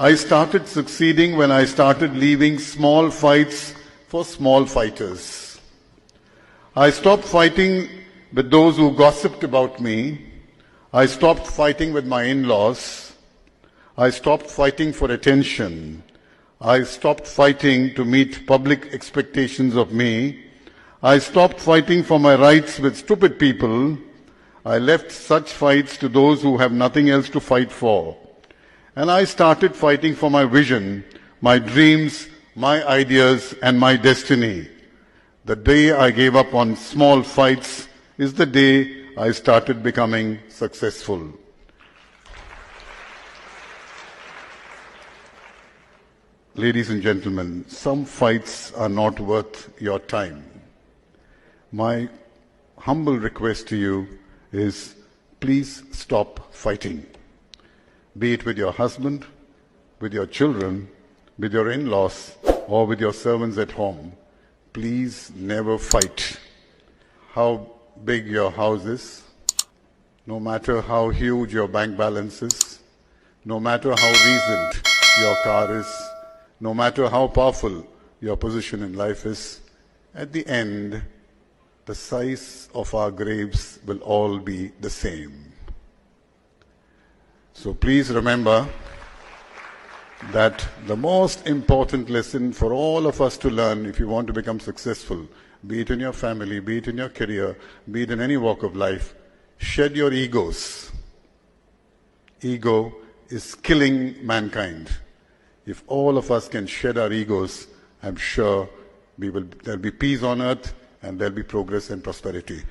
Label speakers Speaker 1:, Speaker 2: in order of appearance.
Speaker 1: I started succeeding when I started leaving small fights for small fighters. I stopped fighting with those who gossiped about me. I stopped fighting with my in-laws. I stopped fighting for attention. I stopped fighting to meet public expectations of me. I stopped fighting for my rights with stupid people. I left such fights to those who have nothing else to fight for. And I started fighting for my vision, my dreams, my ideas, and my destiny. The day I gave up on small fights is the day I started becoming successful. Ladies and gentlemen, some fights are not worth your time. My humble request to you is, please stop fighting. Be it with your husband, with your children, with your in-laws, or with your servants at home. Please never fight. How big your house is, no matter how huge your bank balance is, no matter how recent your car is, no matter how powerful your position in life is, at the end, the size of our graves will all be the same. So please remember that the most important lesson for all of us to learn if you want to become successful, be it in your family, be it in your career, be it in any walk of life, shed your egos. Ego is killing mankind. If all of us can shed our egos, I'm sure there'll be peace on earth and there'll be progress and prosperity.